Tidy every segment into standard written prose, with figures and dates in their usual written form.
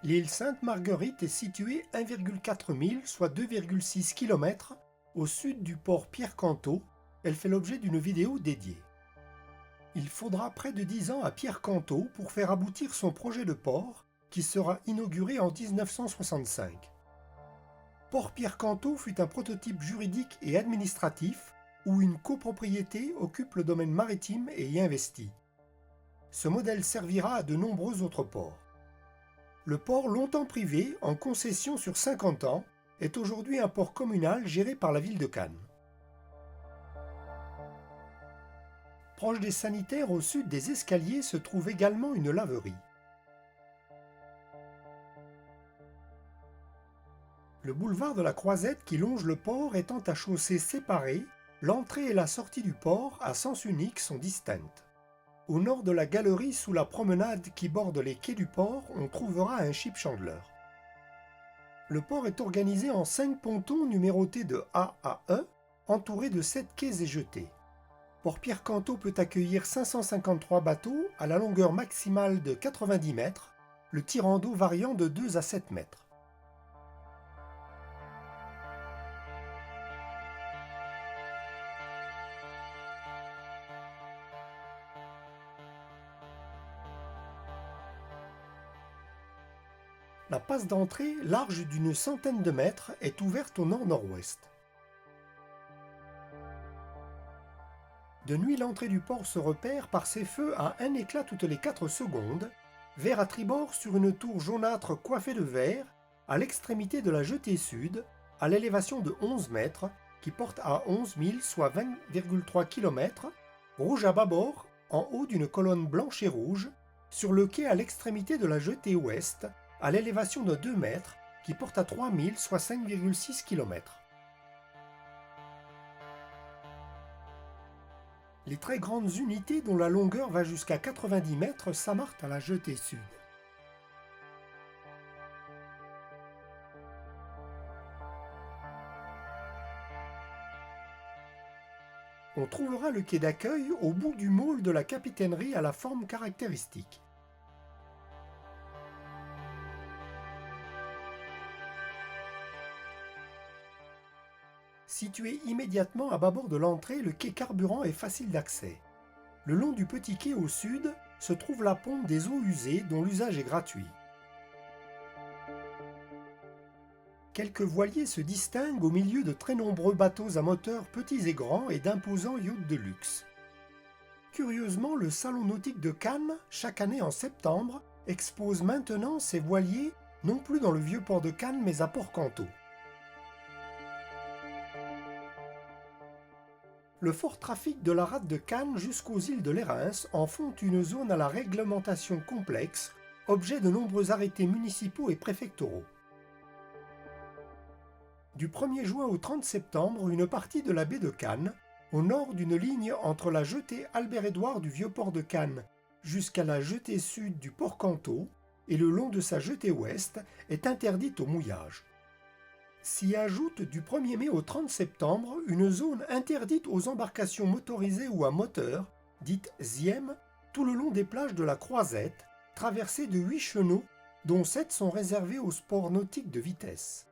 L'île Sainte-Marguerite est située 1,4 milles, soit 2,6 km, au sud du port Pierre-Cantot. Elle fait l'objet d'une vidéo dédiée. Il faudra près de 10 ans à Pierre-Cantot pour faire aboutir son projet de port, qui sera inauguré en 1965. Port Pierre-Cantot fut un prototype juridique et administratif où une copropriété occupe le domaine maritime et y investit. Ce modèle servira à de nombreux autres ports. Le port, longtemps privé, en concession sur 50 ans, est aujourd'hui un port communal géré par la ville de Cannes. Proche des sanitaires, au sud des escaliers, se trouve également une laverie. Le boulevard de la Croisette qui longe le port étant à chaussée séparée, l'entrée et la sortie du port à sens unique sont distinctes. Au nord de la galerie, sous la promenade qui borde les quais du port, on trouvera un ship chandler. Le port est organisé en 5 pontons numérotés de A à E, entourés de 7 quais et jetés. Port Pierre-Cantot peut accueillir 553 bateaux à la longueur maximale de 90 mètres, le tirant d'eau variant de 2 à 7 mètres. La passe d'entrée, large d'une centaine de mètres, est ouverte au nord-nord-ouest. De nuit, l'entrée du port se repère par ses feux à un éclat toutes les 4 secondes, vert à tribord sur une tour jaunâtre coiffée de vert, à l'extrémité de la jetée sud, à l'élévation de 11 mètres, qui porte à 11 000, soit 20,3 km, rouge à bâbord, en haut d'une colonne blanche et rouge, sur le quai à l'extrémité de la jetée ouest, à l'élévation de 2 mètres, qui porte à 3 000, soit 5,6 km. Les très grandes unités dont la longueur va jusqu'à 90 mètres s'amarrent à la jetée sud. On trouvera le quai d'accueil au bout du môle de la capitainerie à la forme caractéristique. Situé immédiatement à bâbord de l'entrée, le quai carburant est facile d'accès. Le long du petit quai au sud se trouve la pompe des eaux usées dont l'usage est gratuit. Quelques voiliers se distinguent au milieu de très nombreux bateaux à moteur petits et grands et d'imposants yachts de luxe. Curieusement, le Salon nautique de Cannes, chaque année en septembre, expose maintenant ses voiliers non plus dans le vieux port de Cannes mais à Port-Cantot. Le fort trafic de la rade de Cannes jusqu'aux îles de l'Érins en font une zone à la réglementation complexe, objet de nombreux arrêtés municipaux et préfectoraux. Du 1er juin au 30 septembre, une partie de la baie de Cannes, au nord d'une ligne entre la jetée Albert-Édouard du vieux port de Cannes jusqu'à la jetée sud du port Cantot et le long de sa jetée ouest, est interdite au mouillage. S'y ajoute du 1er mai au 30 septembre une zone interdite aux embarcations motorisées ou à moteur, dite ZIEM, tout le long des plages de la Croisette, traversées de 8 chenaux, dont 7 sont réservés aux sports nautiques de vitesse.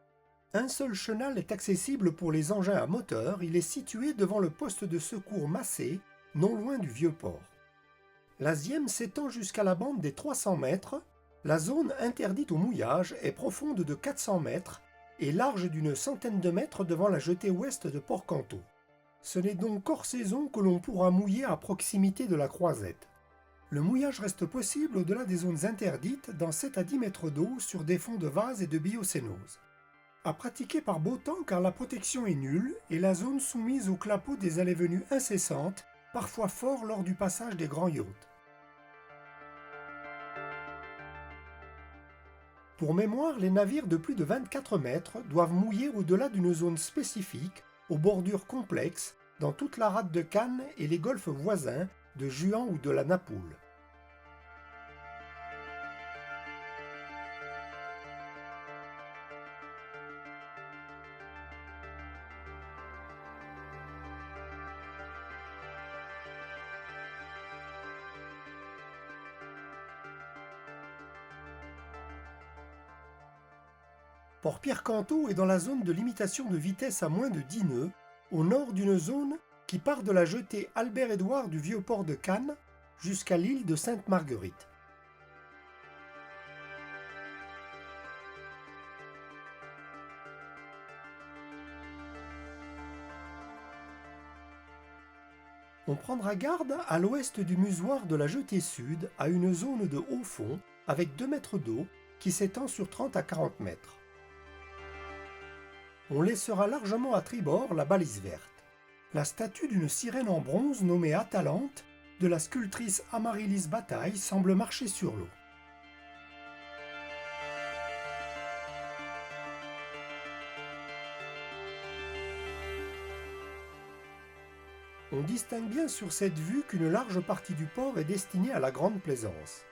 Un seul chenal est accessible pour les engins à moteur, il est situé devant le poste de secours Massé, non loin du vieux port. La ZIEM s'étend jusqu'à la bande des 300 mètres, la zone interdite au mouillage est profonde de 400 mètres, et large d'une centaine de mètres devant la jetée ouest de Port-Cantot. Ce n'est donc qu'hors saison que l'on pourra mouiller à proximité de la Croisette. Le mouillage reste possible au-delà des zones interdites dans 7 à 10 mètres d'eau sur des fonds de vase et de biocénose. À pratiquer par beau temps car la protection est nulle et la zone soumise au clapot des allées-venues incessantes, parfois forts lors du passage des grands yachts. Pour mémoire, les navires de plus de 24 mètres doivent mouiller au-delà d'une zone spécifique, aux bordures complexes, dans toute la rade de Cannes et les golfes voisins de Juan ou de la Napoule. Port-Pierre Cantot est dans la zone de limitation de vitesse à moins de 10 nœuds, au nord d'une zone qui part de la jetée Albert-Édouard du Vieux-Port de Cannes jusqu'à l'île de Sainte-Marguerite. On prendra garde à l'ouest du musoir de la jetée sud à une zone de haut fond avec 2 mètres d'eau qui s'étend sur 30 à 40 mètres. On laissera largement à tribord la balise verte. La statue d'une sirène en bronze nommée Atalante de la sculptrice Amaryllis Bataille semble marcher sur l'eau. On distingue bien sur cette vue qu'une large partie du port est destinée à la grande plaisance.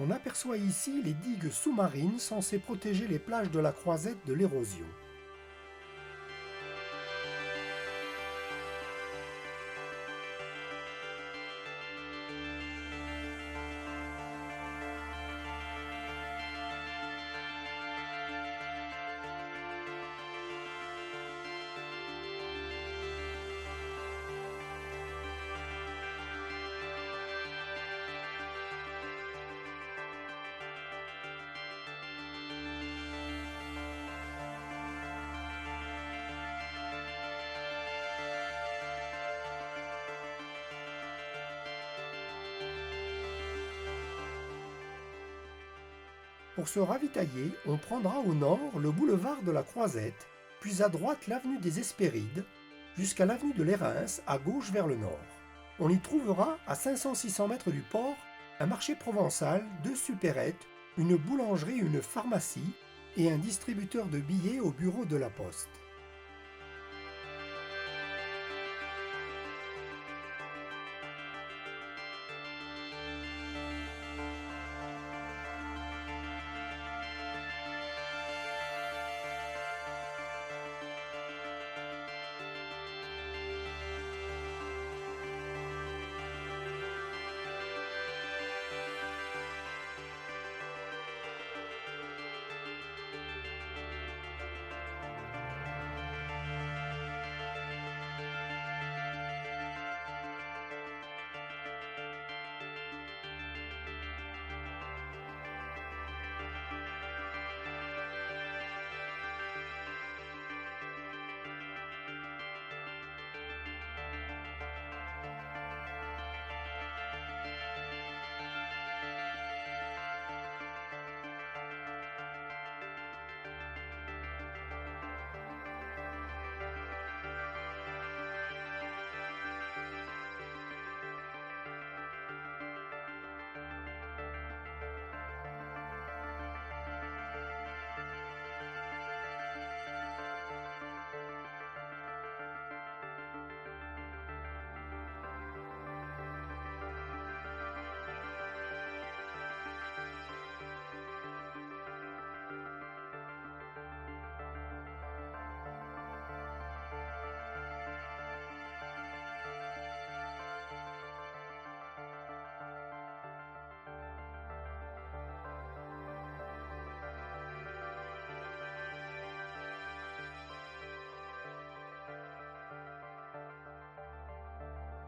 On aperçoit ici les digues sous-marines censées protéger les plages de la Croisette de l'érosion. Pour se ravitailler, on prendra au nord le boulevard de la Croisette, puis à droite l'avenue des Hespérides, jusqu'à l'avenue de l'Érins, à gauche vers le nord. On y trouvera, à 500-600 mètres du port, un marché provençal, 2 supérettes, une boulangerie, une pharmacie et un distributeur de billets au bureau de la poste.